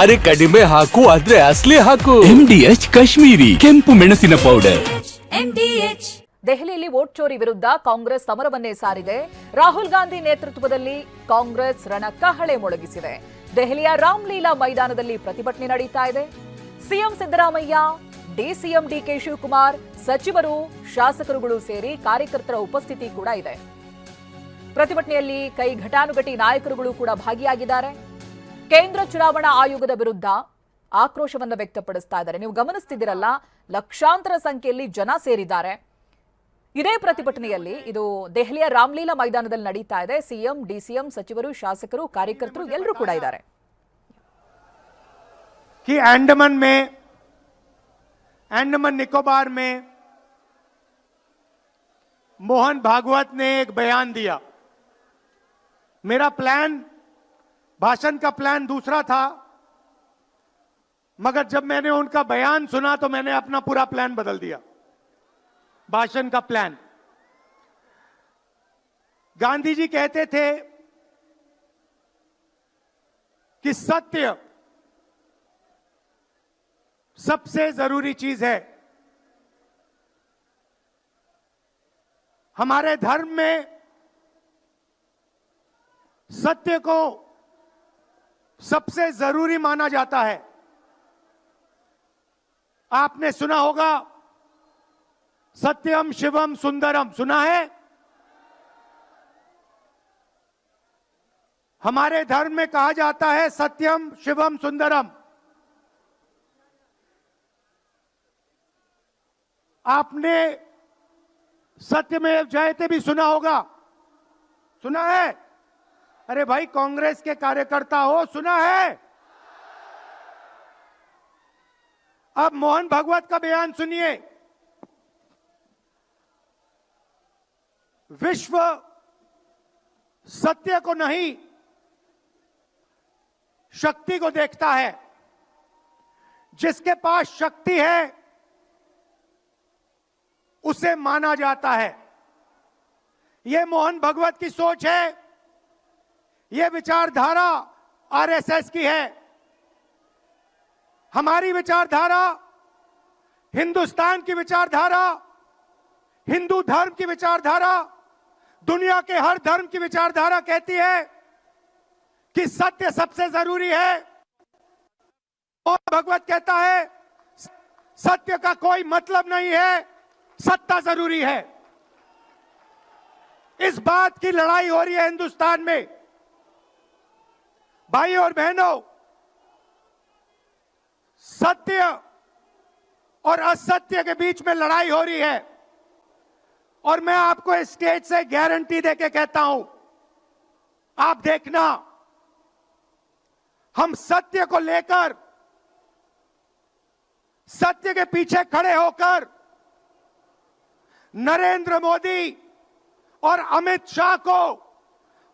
ಅರೆ ಕಡಿಮೆ ಹಾಕು ಆದ್ರೆ ಅಸಲಿ ಹಾಕು. MDH ಕಾಶ್ಮೀರಿ ಕೆಂಪು ಮೆಣಸಿನ ಪೌಡರ್. ದೆಹಲಿಯಲ್ಲಿ ವೋಟ್ ಚೋರಿ ವಿರುದ್ಧ ಕಾಂಗ್ರೆಸ್ ಸಮರವನ್ನೇ ಸಾರಿದೆ. ರಾಹುಲ್ ಗಾಂಧಿ ನೇತೃತ್ವದಲ್ಲಿ ಕಾಂಗ್ರೆಸ್ ರಣಕಹಳೆ ಮೊಳಗಿಸಿದೆ. ದೆಹಲಿಯ ರಾಮ್ಲೀಲಾ ಮೈದಾನದಲ್ಲಿ ಪ್ರತಿಭಟನೆ ನಡೀತಾ ಇದೆ. ಸಿಎಂ ಸಿದ್ದರಾಮಯ್ಯ, ಡಿಸಿಎಂ ಡಿಕೆ ಶಿವಕುಮಾರ್, ಸಚಿವರು, ಶಾಸಕರುಗಳು ಸೇರಿ ಕಾರ್ಯಕರ್ತರ ಉಪಸ್ಥಿತಿ ಕೂಡ ಇದೆ. ಪ್ರತಿಭಟನೆಯಲ್ಲಿ ಕೈ ಘಟಾನುಘಟಿ ನಾಯಕರುಗಳು ಕೂಡ ಭಾಗಿಯಾಗಿದ್ದಾರೆ. ಕೇಂದ್ರ ಚುನಾವಣಾ ಆಯೋಗದ ವಿರುದ್ಧ ಆಕ್ರೋಶವನ್ನು ವ್ಯಕ್ತಪಡಿಸ್ತಾ ಇದ್ದಾರೆ. ನೀವು ಗಮನಿಸ್ತಿದ್ದೀರಲ್ಲ, ಲಕ್ಷಾಂತರ ಸಂಖ್ಯೆಯಲ್ಲಿ ಜನ ಸೇರಿದ್ದಾರೆ. ಇದೇ ಪ್ರತಿಭಟನೆಯಲ್ಲಿ ಇದು ದೆಹಲಿಯ ರಾಮ್ಲೀಲಾ ಮೈದಾನದಲ್ಲಿ ನಡೀತಾ ಇದೆ. ಸಿಎಂ, ಡಿಸಿಎಂ, ಸಚಿವರು, ಶಾಸಕರು, ಕಾರ್ಯಕರ್ತರು ಎಲ್ಲರೂ ಕೂಡ ಇದ್ದಾರೆ. कि अंडमान निकोबार में मोहन भागवत ने एक बयान दिया. मेरा प्लान, भाषण का प्लान दूसरा था, मगर जब मैंने उनका बयान सुना तो मैंने अपना पूरा प्लान बदल दिया. भाषण का प्लान, गांधी जी कहते थे कि सत्य सबसे जरूरी चीज है. हमारे धर्म में सत्य को सबसे जरूरी माना जाता है. आपने सुना होगा सत्यम शिवम सुंदरम, सुना है? हमारे धर्म में कहा जाता है सत्यम शिवम सुंदरम. आपने सत्यमेव जयते भी सुना होगा, सुना है? अरे भाई, कांग्रेस के कार्यकर्ता हो, सुना है? अब मोहन भागवत का बयान सुनिए. विश्व सत्य को नहीं, शक्ति को देखता है. जिसके पास शक्ति है उसे माना जाता है. यह मोहन भागवत की सोच है. यह विचारधारा आरएसएस की है. हमारी विचारधारा, हिंदुस्तान की विचारधारा, हिंदू धर्म की विचारधारा, दुनिया के हर धर्म की विचारधारा कहती है कि सत्य सबसे जरूरी है. और भगवत कहता है सत्य का कोई मतलब नहीं है, सत्ता जरूरी है. इस बात की लड़ाई हो रही है हिंदुस्तान में. भाई और बहनों, सत्य और असत्य के बीच में लड़ाई हो रही है. और मैं आपको इस स्टेज से गारंटी देके कहता हूं, आप देखना, हम सत्य को लेकर, सत्य के पीछे खड़े होकर नरेंद्र मोदी और अमित शाह को,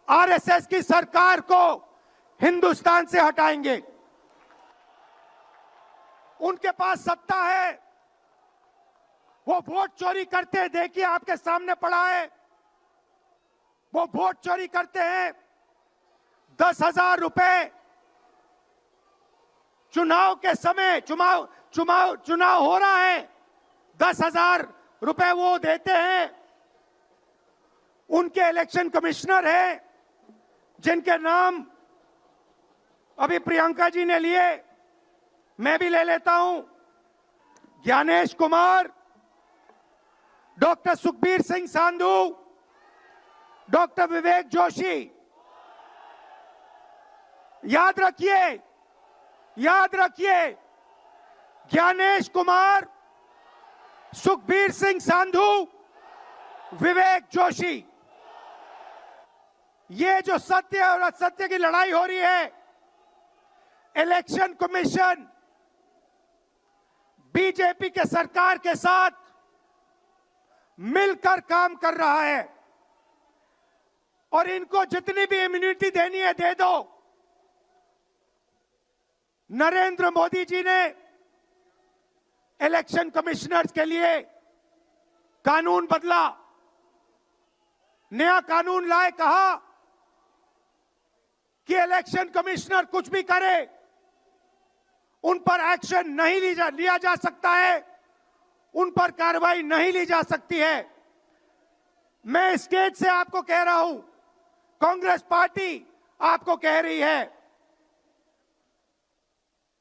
आरएसएस की सरकार को हिंदुस्तान से हटाएंगे. उनके पास सत्ता है, वो वोट चोरी करते हैं. देखिए, आपके सामने पड़ा है. वो वोट चोरी करते हैं. 10,000 रुपए चुनाव के समय, चुनाव हो रहा है, 10,000 रुपए वो देते हैं. उनके इलेक्शन कमिश्नर हैं, जिनके नाम अभी प्रियंका जी ने लिए, मैं भी ले लेता हूं. Gyanesh Kumar, doctor Sukhbir Singh Sandhu, doctor Vivek Joshi. याद रखिए, ज्ञानेश कुमार, सुखबीर सिंह सांधू, विवेक जोशी. ये जो सत्य और असत्य की लड़ाई हो रही है, इलेक्शन कमीशन बीजेपी के सरकार के साथ मिलकर काम कर रहा है. और इनको जितनी भी इम्यूनिटी देनी है दे दो. नरेंद्र मोदी जी ने इलेक्शन कमिश्नर्स के लिए कानून बदला, नया कानून लाए. कहा कि इलेक्शन कमिश्नर कुछ भी करे, उन पर एक्शन नहीं लिया जा सकता है, उन पर कार्रवाई नहीं ली जा सकती है। मैं स्टेज से आपको कह रहा हूं, कांग्रेस पार्टी आपको कह रही है,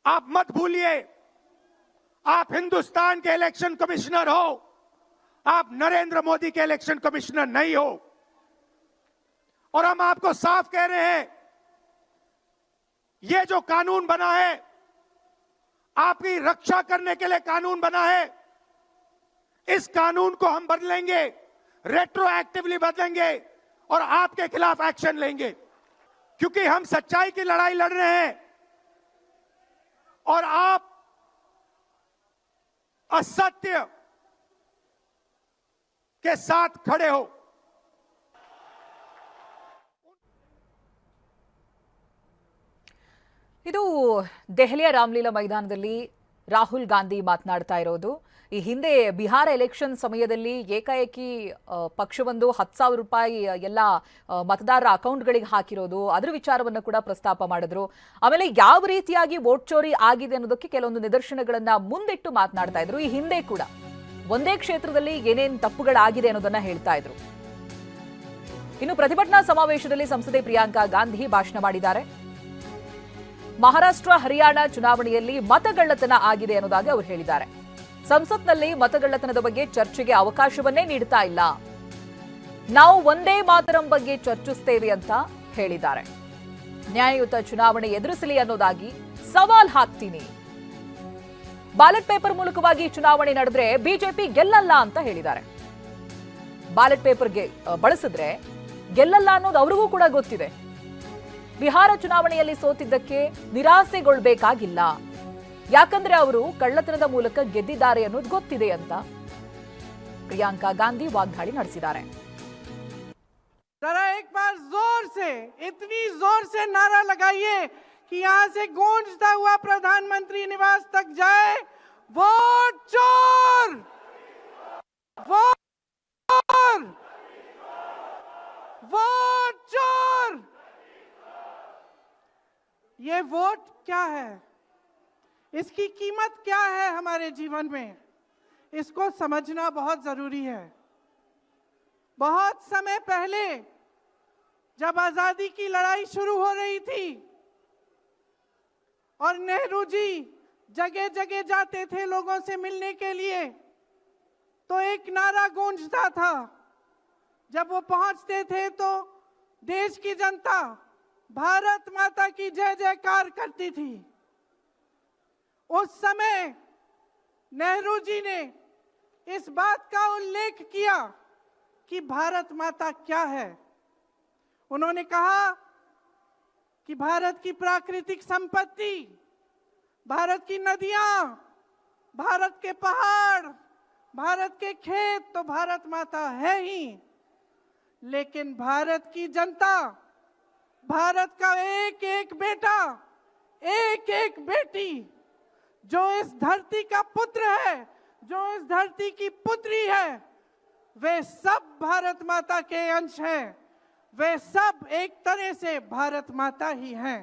आप मत भूलिए, आप हिंदुस्तान के इलेक्शन कमिश्नर हो, आप नरेंद्र मोदी के इलेक्शन कमिश्नर नहीं हो। और हम आपको साफ कह रहे हैं, यह जो कानून बना है, आपकी रक्षा करने के लिए कानून बना है। इस कानून को हम बदलेंगे, रेट्रोएक्टिवली बदलेंगे और आपके खिलाफ एक्शन लेंगे, क्योंकि हम सच्चाई की लड़ाई लड़ रहे हैं और आप असत्य के साथ खड़े हो। ಇದು ದೆಹಲಿಯ ರಾಮ್ಲೀಲಾ ಮೈದಾನದಲ್ಲಿ ರಾಹುಲ್ ಗಾಂಧಿ ಮಾತನಾಡ್ತಾ ಇರೋದು. ಈ ಹಿಂದೆ ಬಿಹಾರ ಎಲೆಕ್ಷನ್ ಸಮಯದಲ್ಲಿ ಏಕಾಏಕಿ ಪಕ್ಷವೊಂದು 10,000 ರೂಪಾಯಿ ಎಲ್ಲ ಮತದಾರರ ಅಕೌಂಟ್ಗಳಿಗೆ ಹಾಕಿರೋದು, ಅದರ ವಿಚಾರವನ್ನು ಕೂಡ ಪ್ರಸ್ತಾಪ ಮಾಡಿದ್ರು. ಆಮೇಲೆ ಯಾವ ರೀತಿಯಾಗಿ ವೋಟ್ ಚೋರಿ ಆಗಿದೆ ಅನ್ನೋದಕ್ಕೆ ಕೆಲವೊಂದು ನಿದರ್ಶನಗಳನ್ನ ಮುಂದಿಟ್ಟು ಮಾತನಾಡ್ತಾ ಇದ್ರು. ಈ ಹಿಂದೆ ಕೂಡ ಒಂದೇ ಕ್ಷೇತ್ರದಲ್ಲಿ ಏನೇನು ತಪ್ಪುಗಳಾಗಿದೆ ಅನ್ನೋದನ್ನ ಹೇಳ್ತಾ ಇದ್ರು. ಇನ್ನು ಪ್ರತಿಭಟನಾ ಸಮಾವೇಶದಲ್ಲಿ ಸಂಸದೆ ಪ್ರಿಯಾಂಕಾ ಗಾಂಧಿ ಭಾಷಣ ಮಾಡಿದ್ದಾರೆ. ಮಹಾರಾಷ್ಟ್ರ ಹರಿಯಾಣ ಚುನಾವಣೆಯಲ್ಲಿ ಮತಗಳ್ಳತನ ಆಗಿದೆ ಅನ್ನೋದಾಗಿ ಅವರು ಹೇಳಿದ್ದಾರೆ. ಸಂಸತ್ನಲ್ಲಿ ಮತಗಳ್ಳತನದ ಬಗ್ಗೆ ಚರ್ಚೆಗೆ ಅವಕಾಶವನ್ನೇ ನೀಡ್ತಾ ಇಲ್ಲ, ನಾವು ಒಂದೇ ಮಾತರಂ ಬಗ್ಗೆ ಚರ್ಚಿಸುತ್ತೇವೆ ಅಂತ ಹೇಳಿದ್ದಾರೆ. ನ್ಯಾಯಯುತ ಚುನಾವಣೆ ಎದುರಿಸಲಿ ಅನ್ನೋದಾಗಿ ಸವಾಲ್ ಹಾಕ್ತೀನಿ. ಬ್ಯಾಲೆಟ್ ಪೇಪರ್ ಮೂಲಕವಾಗಿ ಚುನಾವಣೆ ನಡೆದ್ರೆ ಬಿಜೆಪಿ ಗೆಲ್ಲಲ್ಲ ಅಂತ ಹೇಳಿದ್ದಾರೆ. ಬ್ಯಾಲೆಟ್ ಪೇಪರ್ಗೆ ಬಳಸಿದ್ರೆ ಗೆಲ್ಲಲ್ಲ ಅನ್ನೋದು ಅವರಿಗೂ ಕೂಡ ಗೊತ್ತಿದೆ. ಬಿಹಾರ ಚುನಾವಣೆಯಲ್ಲಿ ಸೋತಿದ್ದಕ್ಕೆ ನಿರಾಸೆಗೊಳ್ಳಬೇಕಾಗಿಲ್ಲ, ಯಾಕಂದ್ರೆ ಅವರು ಕಳ್ಳತನದ ಮೂಲಕ ಗೆದ್ದಿದ್ದಾರೆ ಅನ್ನೋದು ಗೊತ್ತಿದೆ ಅಂತ ಪ್ರಿಯಾಂಕಾ ಗಾಂಧಿ ವಾಗ್ದಾಳಿ ನಡೆಸಿದ್ದಾರೆ. जरा एक बार जोर से, इतनी जोर से नारा लगाइए कि यहां से गूंजता हुआ प्रधानमंत्री निवास तक जाए, वोट चोर, वोट चोर, वोट चोर। ये वोट क्या है, इसकी कीमत क्या है हमारे जीवन में, इसको समझना बहुत जरूरी है। बहुत समय पहले जब आजादी की लड़ाई शुरू हो रही थी और नेहरू जी जगह जगह जाते थे लोगों से मिलने के लिए, तो एक नारा गूंजता था। जब वो पहुंचते थे तो देश की जनता भारत माता की जय जयकार करती थी। उस समय नेहरू जी ने इस बात का उल्लेख किया कि भारत माता क्या है। उन्होंने कहा कि भारत की प्राकृतिक संपत्ति, भारत की नदियां, भारत के पहाड़, भारत के खेत तो भारत माता है ही, लेकिन भारत की जनता, भारत का एक एक बेटा, एक एक बेटी, जो इस धरती का पुत्र है, जो इस धरती की पुत्री है, वे सब भारत माता के अंश हैं, वे सब एक तरह से भारत माता ही हैं।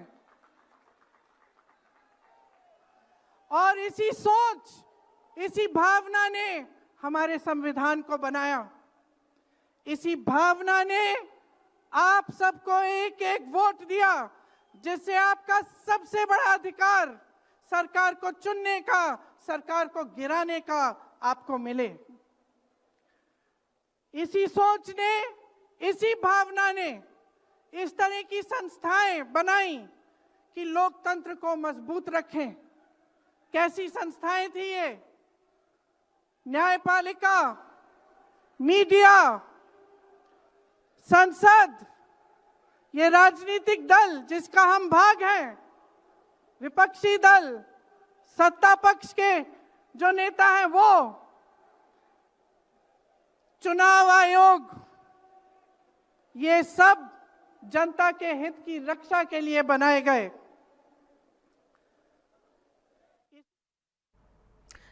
और इसी सोच, इसी भावना ने हमारे संविधान को बनाया। इसी भावना ने आप सबको एक एक वोट दिया, जिससे आपका सबसे बड़ा अधिकार सरकार को चुनने का, सरकार को गिराने का आपको मिले। इसी सोच ने, इसी भावना ने इस तरह की संस्थाएं बनाई कि लोकतंत्र को मजबूत रखें। कैसी संस्थाएं थी ये? न्यायपालिका, मीडिया, संसद, ये राजनीतिक दल जिसका हम भाग हैं, विपक्षी दल, सत्ता पक्ष के जो नेता हैं वो, चुनाव आयोग, ये सब जनता के हित की रक्षा के लिए बनाए गए।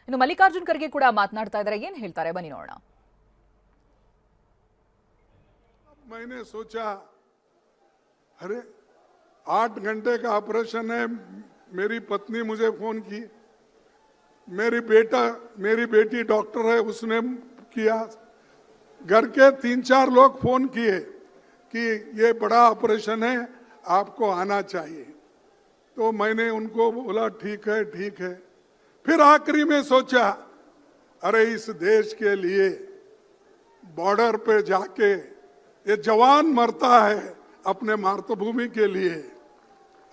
ಇನ್ನು ಮಲ್ಲಿಕಾರ್ಜುನ್ ಖರ್ಗೆ ಕೂಡ ಮಾತನಾಡ್ತಾ ಇದ್ದಾರೆ. ಏನ್ ಹೇಳ್ತಾರೆ ಬನ್ನಿ ನೋಡೋಣ. मैंने सोचा, अरे 8 घंटे का ऑपरेशन है, मेरी पत्नी मुझे फोन की, मेरी बेटी डॉक्टर है, उसने किया, घर के 3-4 लोग फोन किए कि ये बड़ा ऑपरेशन है, आपको आना चाहिए। तो मैंने उनको बोला ठीक है ठीक है। फिर आखिरी में सोचा, अरे इस देश के लिए बॉर्डर पे जाके ये जवान मरता है अपने मातृभूमि के लिए,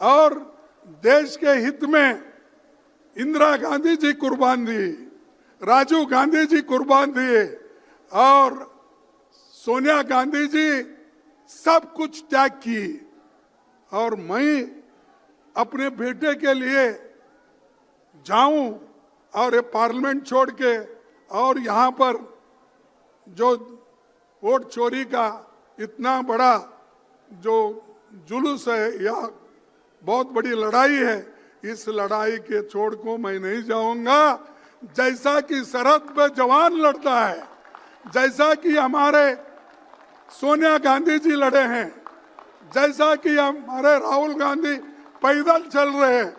और देश के हित में इंदिरा गांधी जी कुर्बान दी, राजीव गांधी जी कुर्बान दिए, और सोनिया गांधी जी सब कुछ त्याग की, और मैं अपने बेटे के लिए जाऊं और ये पार्लियामेंट छोड़ के और यहाँ पर जो वोट चोरी का इतना बड़ा जो जुलूस है या बहुत बड़ी लड़ाई है, इस लड़ाई के छोड़ को मैं नहीं जाऊंगा। जैसा कि सरहद पे जवान लड़ता है, जैसा कि हमारे सोनिया गांधी जी लड़े हैं, जैसा कि हमारे राहुल गांधी पैदल चल रहे हैं,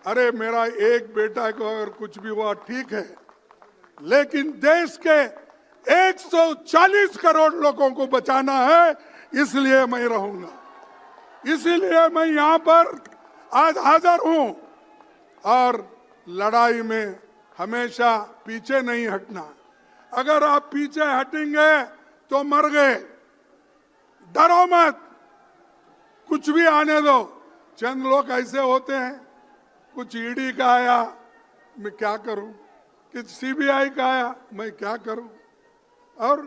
अरे मेरा एक बेटा को अगर कुछ भी हुआ ठीक है, लेकिन देश के 140 करोड़ लोगों को बचाना है, इसलिए मैं रहूंगा, इसीलिए मैं यहाँ पर आज हाजिर हूं। और लड़ाई में हमेशा पीछे नहीं हटना, अगर आप पीछे हटेंगे तो मर गए। डरो मत, कुछ भी आने दो। चंद लोग ऐसे होते हैं, कुछ ईडी का आया मैं क्या करूं, कुछ सीबीआई का आया मैं क्या करूं, और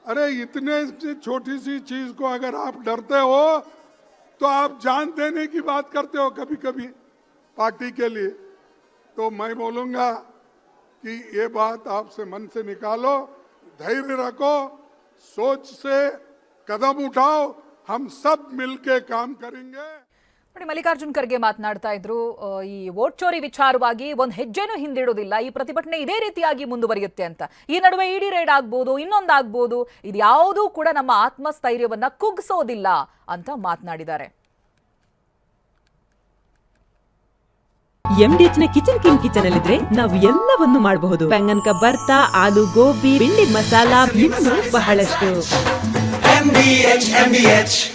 अरे इतने सी छोटी सी चीज को अगर आप डरते हो तो आप जान देने की बात करते हो कभी कभी पार्टी के लिए। तो मैं बोलूंगा कि ये बात आपसे मन से निकालो, धैर्य रखो, सोच से कदम उठाओ, हम सब मिलके काम करेंगे। ನೋಡಿ, ಮಲ್ಲಿಕಾರ್ಜುನ್ ಖರ್ಗೆ ಮಾತನಾಡ್ತಾ ಇದ್ರು, ಈ ವೋಟ್ ಚೋರಿ ವಿಚಾರವಾಗಿ ಒಂದು ಹೆಜ್ಜೆನೂ ಹಿಂದಿಡೋದಿಲ್ಲ, ಈ ಪ್ರತಿಭಟನೆ ಇದೇ ರೀತಿಯಾಗಿ ಮುಂದುವರಿಯುತ್ತೆ ಅಂತ. ಈ ನಡುವೆ ಇಡಿ ರೇಡ್ ಆಗ್ಬೋದು, ಇನ್ನೊಂದಾಗ್ಬೋದು, ಇದು ಯಾವುದೂ ಕೂಡ ನಮ್ಮ ಆತ್ಮಸ್ಥೈರ್ಯವನ್ನ ಕುಗ್ಗಿಸೋದಿಲ್ಲ ಅಂತ ಮಾತನಾಡಿದ್ದಾರೆ. MDH ನ ಕಿಚನ್ ಅಲ್ಲಿದ್ರೆ ನಾವು ಎಲ್ಲವನ್ನು ಮಾಡಬಹುದು. ಬೆಂಗನ್ ಕಾ ಬರ್ತಾ, ಆಲೂ ಗೋಬಿ, ಭಿಂಡಿ ಮಸಾಲಾ, ಇನ್ನೂ ಬಹಳಷ್ಟು. MDH